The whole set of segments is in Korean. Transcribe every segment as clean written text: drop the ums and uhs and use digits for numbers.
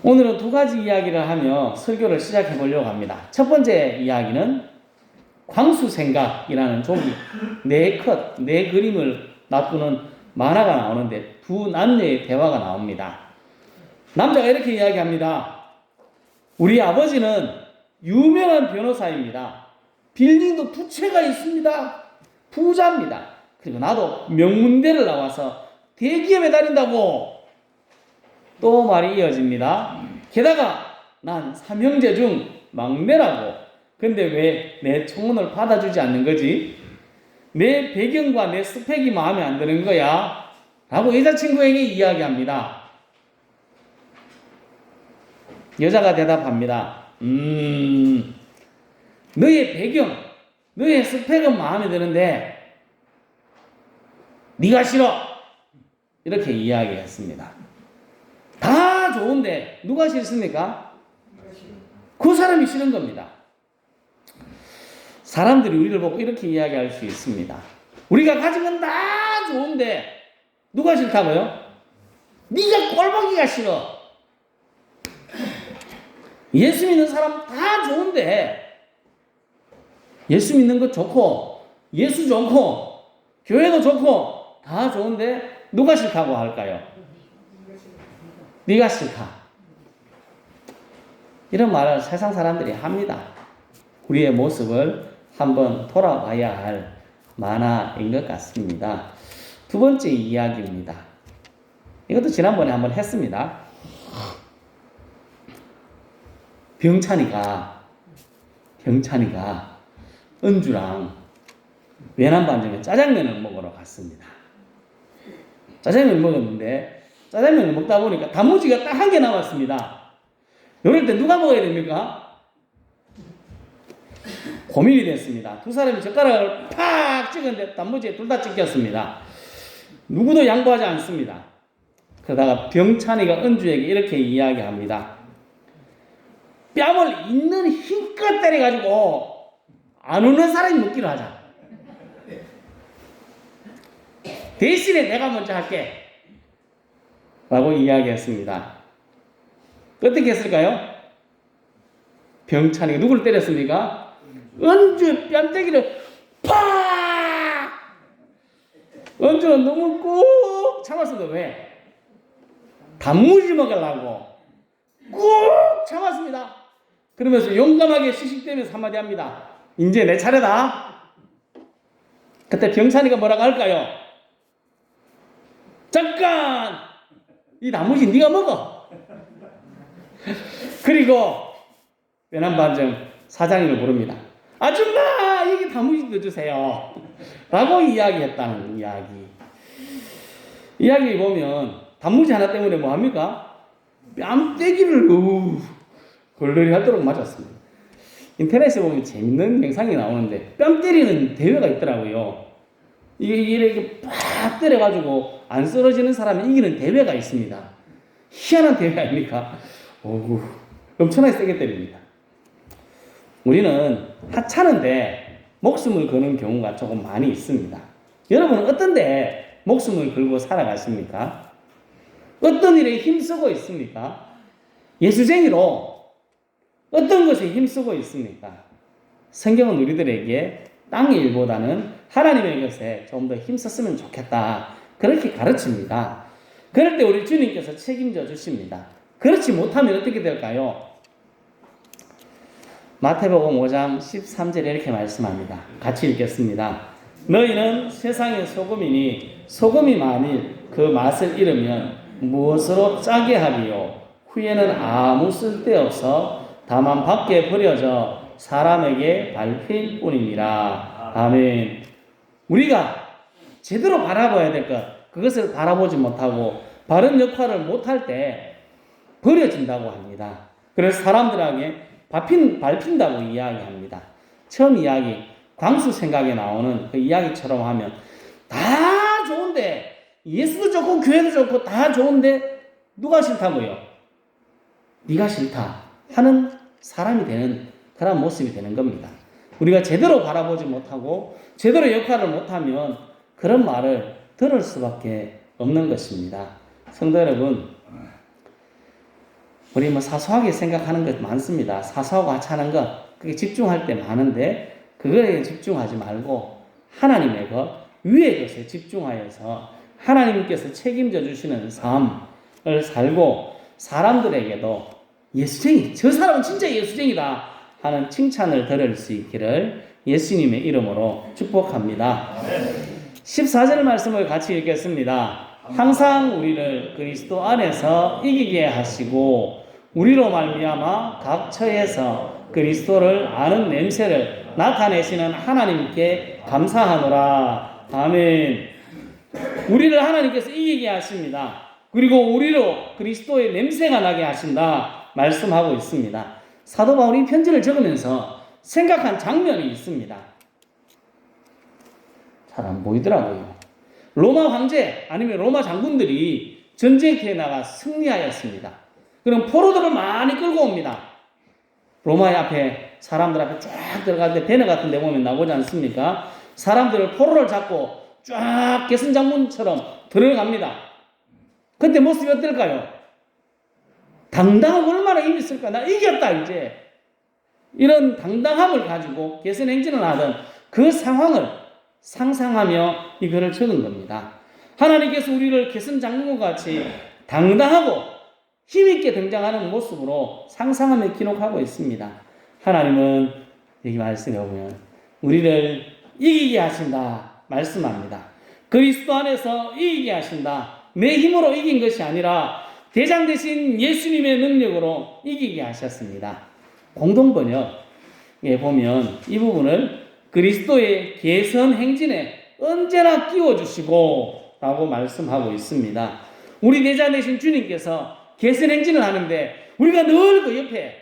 오늘은 두 가지 이야기를 하며 설교를 시작해 보려고 합니다. 첫 번째 이야기는 광수생각이라는 종이 네 그림을 놔두는 만화가 나오는데 두 남녀의 대화가 나옵니다. 남자가 이렇게 이야기합니다. 우리 아버지는 유명한 변호사입니다. 빌딩도 두 채가 있습니다. 부자입니다. 그리고 나도 명문대를 나와서 대기업에 다닌다고. 또 말이 이어집니다. 게다가 난 삼형제 중 막내라고. 근데 왜 내 청혼을 받아주지 않는 거지? 내 배경과 내 스펙이 마음에 안 드는 거야? 라고 여자친구에게 이야기합니다. 여자가 대답합니다. 너의 배경, 너의 스펙은 마음에 드는데 네가 싫어. 이렇게 이야기했습니다. 다 좋은데 누가 싫습니까? 그 사람이 싫은 겁니다. 사람들이 우리를 보고 이렇게 이야기할 수 있습니다. 우리가 가진 건 다 좋은데 누가 싫다고요? 네가 꼴보기가 싫어. 예수 믿는 사람 다 좋은데 예수 믿는 것 좋고 예수 좋고 교회도 좋고 다 좋은데 누가 싫다고 할까요? 네가 싫다. 이런 말을 세상 사람들이 합니다. 우리의 모습을 한번 돌아봐야 할 만화인 것 같습니다. 두 번째 이야기입니다. 이것도 지난번에 한번 했습니다. 병찬이가 은주랑 외남반점에 짜장면을 먹으러 갔습니다. 짜장면을 먹었는데 짜장면을 먹다 보니까 단무지가 딱 한 개 남았습니다. 이럴 때 누가 먹어야 됩니까? 고민이 됐습니다. 두 사람이 젓가락을 팍 찍었는데 단무지에 둘 다 찍혔습니다. 누구도 양보하지 않습니다. 그러다가 병찬이가 은주에게 이렇게 이야기합니다. 뺨을 있는 힘껏 때려가지고 안 우는 사람이 먹기로 하자. 대신에 내가 먼저 할게. 라고 이야기했습니다. 어떻게 했을까요? 병찬이가 누구를 때렸습니까? 은주 뺨때기를 팍! 은주는 너무 꾹 참았습니다. 왜? 단무지 먹으려고 꾹 참았습니다. 그러면서 용감하게 시식대면서 한마디 합니다. 이제 내 차례다. 그때 병찬이가 뭐라고 할까요? 잠깐! 이 단무지 네가 먹어. 그리고 외남반점 사장님을 부릅니다. 아줌마, 여기 단무지 넣어주세요. 라고 이야기했다는 이야기. 이야기 보면 단무지 하나 때문에 뭐합니까? 뺨때기를 걸러리 하도록 맞았습니다. 인터넷에 보면 재밌는 영상이 나오는데 뺨 때리는 대회가 있더라고요. 이게 이렇게 팍 때려가지고 안 쓰러지는 사람이 이기는 대회가 있습니다. 희한한 대회 아닙니까? 엄청나게 세게 때립니다. 우리는 하찮은데 목숨을 거는 경우가 조금 많이 있습니다. 여러분은 어떤데 목숨을 걸고 살아가십니까? 어떤 일에 힘쓰고 있습니까? 예수쟁이로 어떤 것에 힘쓰고 있습니까? 성경은 우리들에게 땅의 일보다는 하나님의 것에 좀 더 힘썼으면 좋겠다. 그렇게 가르칩니다. 그럴 때 우리 주님께서 책임져 주십니다. 그렇지 못하면 어떻게 될까요? 마태복음 5장 13절에 이렇게 말씀합니다. 같이 읽겠습니다. 너희는 세상의 소금이니 소금이 만일 그 맛을 잃으면 무엇으로 짜게 하리요? 후에는 아무 쓸데없어 다만 밖에 버려져 사람에게 밟힐 뿐이니라. 아멘. 우리가 제대로 바라봐야 될 것, 그것을 바라보지 못하고 바른 역할을 못할 때 버려진다고 합니다. 그래서 사람들에게 밟힌다고 이야기합니다. 처음 이야기, 광수 생각에 나오는 그 이야기처럼 하면 다 좋은데, 예수도 좋고 교회도 좋고 다 좋은데 누가 싫다고요? 네가 싫다 하는 사람이 되는 그런 모습이 되는 겁니다. 우리가 제대로 바라보지 못하고 제대로 역할을 못하면 그런 말을 들을 수밖에 없는 것입니다. 성도 여러분, 우리 뭐 사소하게 생각하는 것 많습니다. 사소하고 하찮은 것, 그게 집중할 때 많은데, 그거에 집중하지 말고, 하나님의 것, 위의 것에 집중하여서 하나님께서 책임져 주시는 삶을 살고, 사람들에게도 예수쟁이, 저 사람은 진짜 예수쟁이다 하는 칭찬을 들을 수 있기를 예수님의 이름으로 축복합니다. 14절 말씀을 같이 읽겠습니다. 항상 우리를 그리스도 안에서 이기게 하시고 우리로 말미암아 각 처에서 그리스도를 아는 냄새를 나타내시는 하나님께 감사하노라. 아멘. 우리를 하나님께서 이기게 하십니다. 그리고 우리로 그리스도의 냄새가 나게 하신다 말씀하고 있습니다. 사도 바울이 편지를 적으면서 생각한 장면이 있습니다. 잘 안 보이더라고요. 로마 황제 아니면 로마 장군들이 전쟁터에 나가 승리하였습니다. 그럼 포로들을 많이 끌고 옵니다. 로마 앞에 사람들 앞에 쫙 들어갈 때 배너 같은 데 보면 나오지 않습니까? 사람들을 포로를 잡고 쫙 개선장군처럼 들어갑니다. 그때 모습이 어떨까요? 당당하고 얼마나 힘이 있을까? 나 이겼다 이제. 이런 당당함을 가지고 개선행진을 하던 그 상황을 상상하며 이 글을 적은 겁니다. 하나님께서 우리를 개선장군과 같이 당당하고 힘있게 등장하는 모습으로 상상하며 기록하고 있습니다. 하나님은 여기 말씀에 보면 우리를 이기게 하신다 말씀합니다. 그리스도 안에서 이기게 하신다. 내 힘으로 이긴 것이 아니라 대장 되신 예수님의 능력으로 이기게 하셨습니다. 공동번역에 보면 이 부분을 그리스도의 개선 행진에 언제나 끼워주시고 라고 말씀하고 있습니다. 우리 대장 되신 주님께서 개선 행진을 하는데 우리가 늘 그 옆에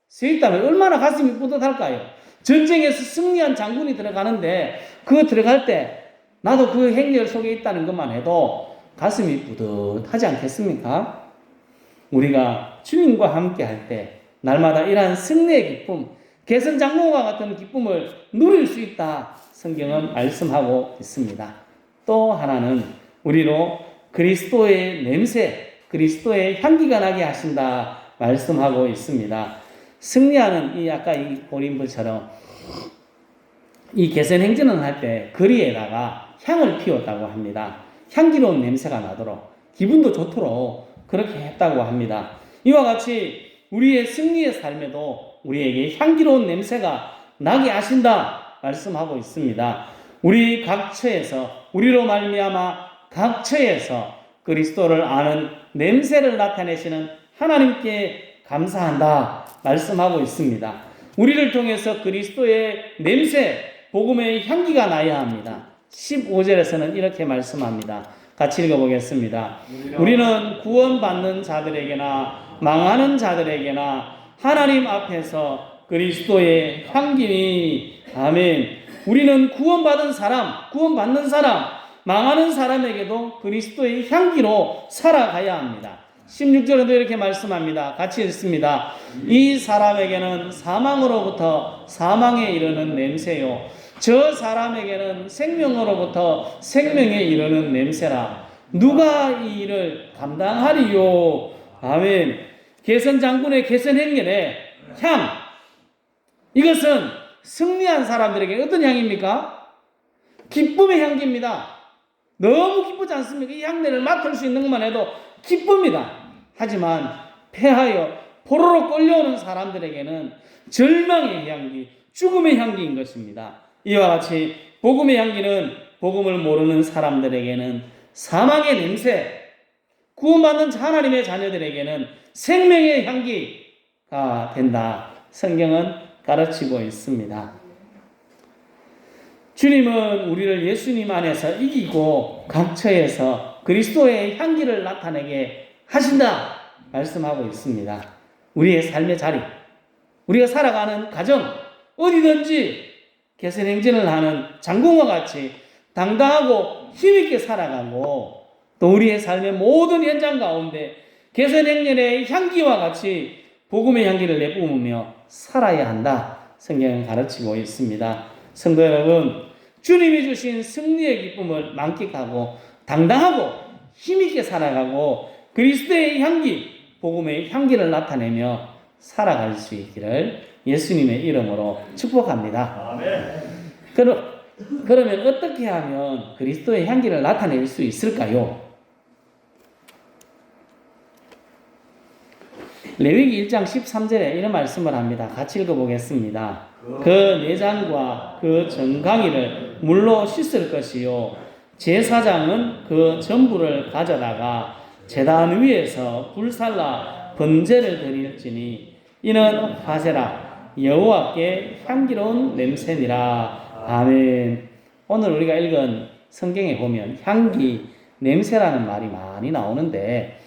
서 있다면 얼마나 가슴이 뿌듯할까요? 전쟁에서 승리한 장군이 들어가는데 그 들어갈 때 나도 그 행렬 속에 있다는 것만 해도 가슴이 뿌듯하지 않겠습니까? 우리가 주님과 함께 할 때 날마다 이러한 승리의 기쁨, 개선장로와 같은 기쁨을 누릴 수 있다 성경은 말씀하고 있습니다. 또 하나는 우리로 그리스도의 냄새, 그리스도의 향기가 나게 하신다 말씀하고 있습니다. 승리하는 이 아까 이 고린도처럼 이 개선 행진을 할 때 거리에다가 향을 피웠다고 합니다. 향기로운 냄새가 나도록 기분도 좋도록 그렇게 했다고 합니다. 이와 같이 우리의 승리의 삶에도 우리에게 향기로운 냄새가 나게 하신다 말씀하고 있습니다. 우리 각 처에서 우리로 말미암아 각 처에서 그리스도를 아는 냄새를 나타내시는 하나님께 감사한다 말씀하고 있습니다. 우리를 통해서 그리스도의 냄새, 복음의 향기가 나야 합니다. 15절에서는 이렇게 말씀합니다. 같이 읽어보겠습니다. 우리는 구원받는 자들에게나 망하는 자들에게나 하나님 앞에서 그리스도의 향기니 아멘. 우리는 구원받은 사람, 구원받는 사람, 망하는 사람에게도 그리스도의 향기로 살아가야 합니다. 16절에도 이렇게 말씀합니다. 같이 읽습니다. 이 사람에게는 사망으로부터 사망에 이르는 냄새요 저 사람에게는 생명으로부터 생명에 이르는 냄새라. 누가 이 일을 감당하리요? 아멘. 개선장군의 개선행렬의 향, 이것은 승리한 사람들에게 어떤 향입니까? 기쁨의 향기입니다. 너무 기쁘지 않습니까? 이 향내를 맡을 수 있는 것만 해도 기쁩니다. 하지만 패하여 포로로 끌려오는 사람들에게는 절망의 향기, 죽음의 향기인 것입니다. 이와 같이 복음의 향기는 복음을 모르는 사람들에게는 사망의 냄새, 구원받는 하나님의 자녀들에게는 생명의 향기가 된다. 성경은 가르치고 있습니다. 주님은 우리를 예수님 안에서 이기고 각처에서 그리스도의 향기를 나타내게 하신다 말씀하고 있습니다. 우리의 삶의 자리, 우리가 살아가는 가정, 어디든지 개선행진을 하는 장군과 같이 당당하고 힘있게 살아가고 또 우리의 삶의 모든 현장 가운데 개선행렬의 향기와 같이 복음의 향기를 내뿜으며 살아야 한다. 성경은 가르치고 있습니다. 성도 여러분, 주님이 주신 승리의 기쁨을 만끽하고 당당하고 힘있게 살아가고 그리스도의 향기, 복음의 향기를 나타내며 살아갈 수 있기를 예수님의 이름으로 축복합니다. 그러면 어떻게 하면 그리스도의 향기를 나타낼 수 있을까요? 레위기 1장 13절에 이런 말씀을 합니다. 같이 읽어보겠습니다. 그 내장과 그 정강이를 물로 씻을 것이요 제사장은 그 전부를 가져다가 제단 위에서 불살라 번제를 드릴지니 이는 화제라 여호와께 향기로운 냄새니라. 아멘. 오늘 우리가 읽은 성경에 보면 향기, 냄새라는 말이 많이 나오는데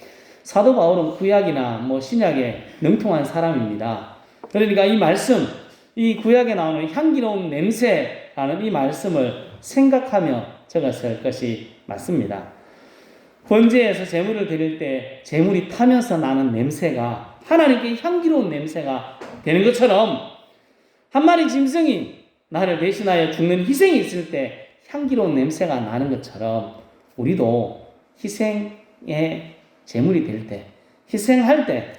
사도 바울은 구약이나 신약에 능통한 사람입니다. 그러니까 이 말씀, 이 구약에 나오는 향기로운 냄새라는 이 말씀을 생각하며 적었을 것이 맞습니다. 번제에서 제물을 드릴 때 제물이 타면서 나는 냄새가 하나님께 향기로운 냄새가 되는 것처럼 한 마리 짐승이 나를 대신하여 죽는 희생이 있을 때 향기로운 냄새가 나는 것처럼 우리도 희생의 제물이 될 때, 희생할 때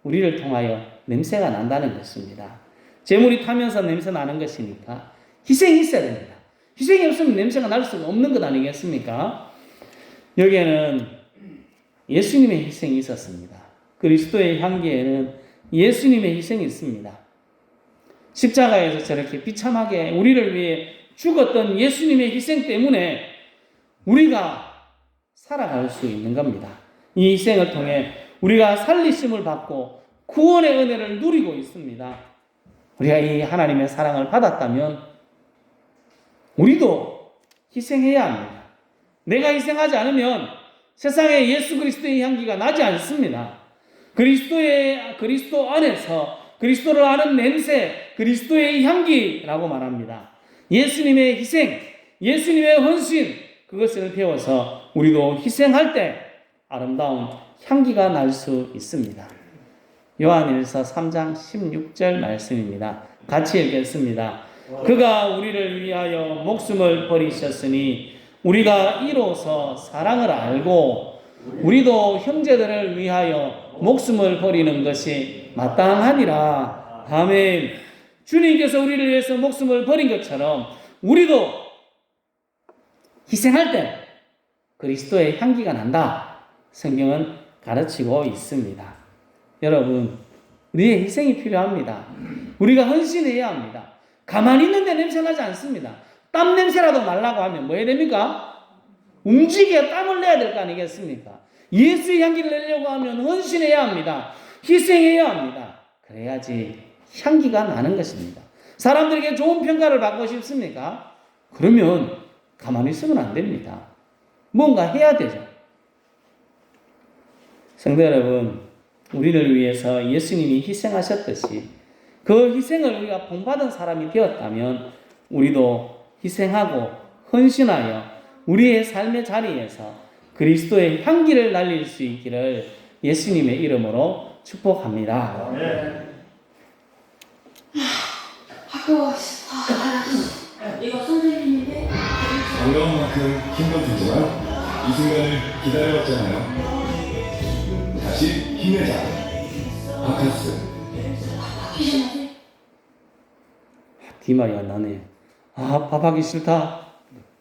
우리를 통하여 냄새가 난다는 것입니다. 제물이 타면서 냄새 나는 것이니까 희생이 있어야 됩니다. 희생이 없으면 냄새가 날 수가 없는 것 아니겠습니까? 여기에는 예수님의 희생이 있었습니다. 그리스도의 향기에는 예수님의 희생이 있습니다. 십자가에서 저렇게 비참하게 우리를 위해 죽었던 예수님의 희생 때문에 우리가 살아갈 수 있는 겁니다. 이 희생을 통해 우리가 살리심을 받고 구원의 은혜를 누리고 있습니다. 우리가 이 하나님의 사랑을 받았다면 우리도 희생해야 합니다. 내가 희생하지 않으면 세상에 예수 그리스도의 향기가 나지 않습니다. 그리스도 안에서 그리스도를 아는 냄새, 그리스도의 향기라고 말합니다. 예수님의 희생, 예수님의 헌신, 그것을 배워서 우리도 희생할 때 아름다운 향기가 날 수 있습니다. 요한일서 3장 16절 말씀입니다. 같이 읽겠습니다. 그가 우리를 위하여 목숨을 버리셨으니 우리가 이로써 사랑을 알고 우리도 형제들을 위하여 목숨을 버리는 것이 마땅하니라. 아멘. 주님께서 우리를 위해서 목숨을 버린 것처럼 우리도 희생할 때 그리스도의 향기가 난다. 성경은 가르치고 있습니다. 여러분, 우리의 희생이 필요합니다. 우리가 헌신해야 합니다. 가만히 있는데 냄새 나지 않습니다. 땀 냄새라도 날라고 하면 뭐 해야 됩니까? 움직여 땀을 내야 될 거 아니겠습니까? 예수의 향기를 내려고 하면 헌신해야 합니다. 희생해야 합니다. 그래야지 향기가 나는 것입니다. 사람들에게 좋은 평가를 받고 싶습니까? 그러면 가만히 있으면 안 됩니다. 뭔가 해야 되죠. 성도 여러분, 우리를 위해서 예수님이 희생하셨듯이 그 희생을 우리가 본받은 사람이 되었다면 우리도 희생하고 헌신하여 우리의 삶의 자리에서 그리스도의 향기를 날릴 수 있기를 예수님의 이름으로 축복합니다. 이거 선생님인데 어려운 만큼 힘도 들지만 이 순간을 기다려왔잖아요. 다시 힘내자. 바카스. 뒷말이 안 나네. 밥하기 싫다.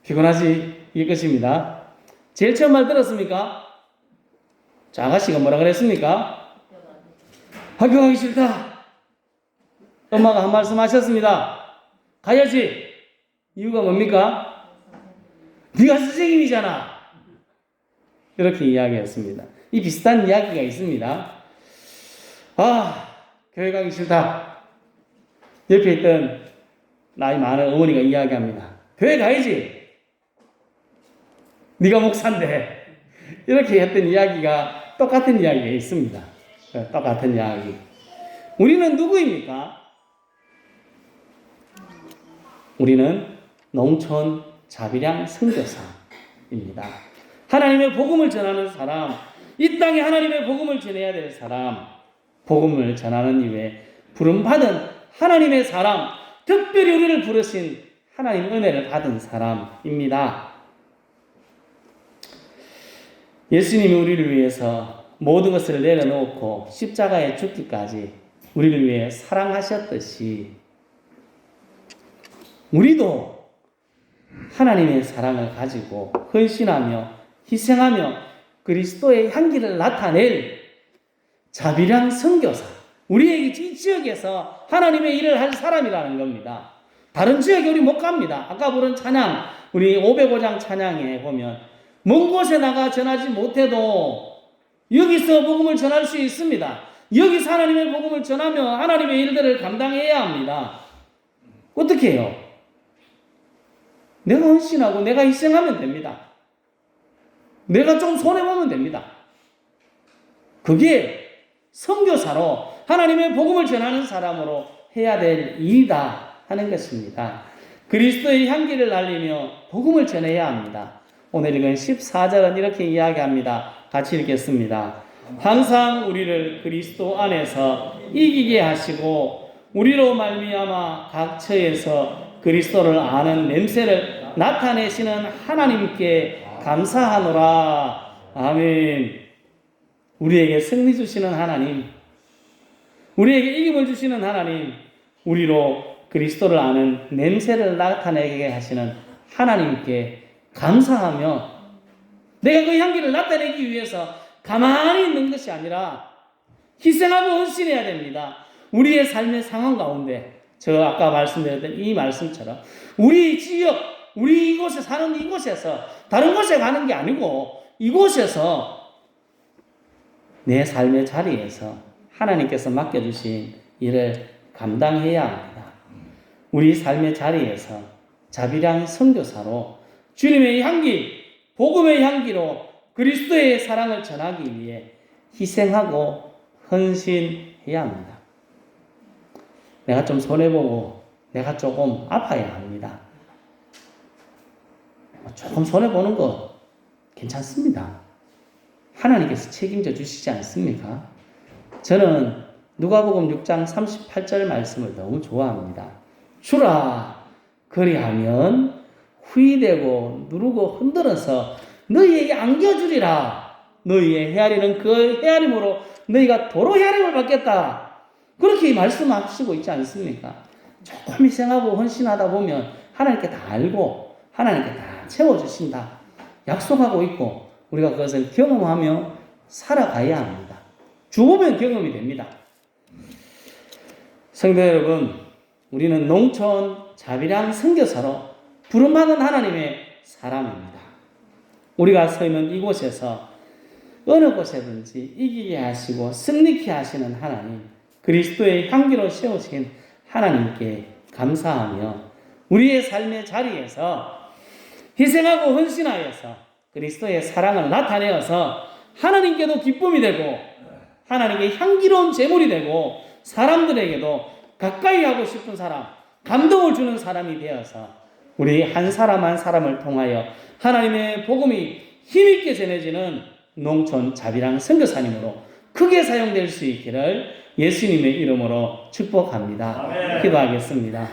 피곤하지? 이럴 것입니다. 제일 처음 말 들었습니까? 자, 아가씨가 뭐라 그랬습니까? 학교 가기 싫다. 엄마가 한 말씀 하셨습니다. 가야지. 이유가 뭡니까? 네가 선생님이잖아. 이렇게 이야기했습니다. 이 비슷한 이야기가 있습니다. 교회 가기 싫다. 옆에 있던 나이 많은 어머니가 이야기합니다. 교회 가야지. 네가 목사인데. 이렇게 했던 이야기가 똑같은 이야기가 있습니다. 똑같은 이야기. 우리는 누구입니까? 우리는 농촌 자비량 선교사입니다. 하나님의 복음을 전하는 사람, 이 땅에 하나님의 복음을 전해야 될 사람, 복음을 전하는 이유에 부름받은 하나님의 사람, 특별히 우리를 부르신 하나님 은혜를 받은 사람입니다. 예수님이 우리를 위해서 모든 것을 내려놓고 십자가에 죽기까지 우리를 위해 사랑하셨듯이 우리도 하나님의 사랑을 가지고 헌신하며 희생하며 그리스도의 향기를 나타낼 자비랑 선교사, 우리의 이 지역에서 하나님의 일을 할 사람이라는 겁니다. 다른 지역에 우리 못 갑니다. 아까 부른 찬양, 우리 505장 찬양에 보면 먼 곳에 나가 전하지 못해도 여기서 복음을 전할 수 있습니다. 여기서 하나님의 복음을 전하며 하나님의 일들을 감당해야 합니다. 어떻게 해요? 내가 헌신하고 내가 희생하면 됩니다. 내가 좀 손해보면 됩니다. 그게 선교사로 하나님의 복음을 전하는 사람으로 해야 될 일이다 하는 것입니다. 그리스도의 향기를 날리며 복음을 전해야 합니다. 오늘 읽은 14절은 이렇게 이야기합니다. 같이 읽겠습니다. 항상 우리를 그리스도 안에서 이기게 하시고 우리로 말미암아 각 처에서 그리스도를 아는 냄새를 나타내시는 하나님께 감사하노라. 아멘. 우리에게 승리 주시는 하나님, 우리에게 이김을 주시는 하나님, 우리로 그리스도를 아는 냄새를 나타내게 하시는 하나님께 감사하며 내가 그 향기를 나타내기 위해서 가만히 있는 것이 아니라 희생하고 헌신해야 됩니다. 우리의 삶의 상황 가운데 저 아까 말씀드렸던 이 말씀처럼 우리 지역, 우리 이곳에 사는 이곳에서 다른 곳에 가는 게 아니고 이곳에서 내 삶의 자리에서 하나님께서 맡겨주신 일을 감당해야 합니다. 우리 삶의 자리에서 자비랑 선교사로 주님의 향기, 복음의 향기로 그리스도의 사랑을 전하기 위해 희생하고 헌신해야 합니다. 내가 좀 손해보고 내가 조금 아파야 합니다. 조금 손해보는 거 괜찮습니다. 하나님께서 책임져 주시지 않습니까? 저는 누가복음 6장 38절 말씀을 너무 좋아합니다. 주라 그리하면 후이되고 누르고 흔들어서 너희에게 안겨주리라. 너희의 헤아리는 그 헤아림으로 너희가 도로 헤아림을 받겠다. 그렇게 말씀하시고 있지 않습니까? 조금 희생하고 헌신하다 보면 하나님께 다 알고 하나님께 다 채워주신다. 약속하고 있고 우리가 그것을 경험하며 살아가야 합니다. 죽으면 경험이 됩니다. 성도 여러분, 우리는 농촌 자비랑 선교사로 부름받은 하나님의 사람입니다. 우리가 서 있는 이곳에서 어느 곳에든지 이기게 하시고 승리케 하시는 하나님, 그리스도의 향기로 세우신 하나님께 감사하며 우리의 삶의 자리에서 희생하고 헌신하여서 그리스도의 사랑을 나타내어서 하나님께도 기쁨이 되고 하나님께 향기로운 제물이 되고 사람들에게도 가까이 하고 싶은 사람, 감동을 주는 사람이 되어서 우리 한 사람 한 사람을 통하여 하나님의 복음이 힘있게 전해지는 농촌 자비랑 선교사님으로 크게 사용될 수 있기를 예수님의 이름으로 축복합니다. 기도하겠습니다.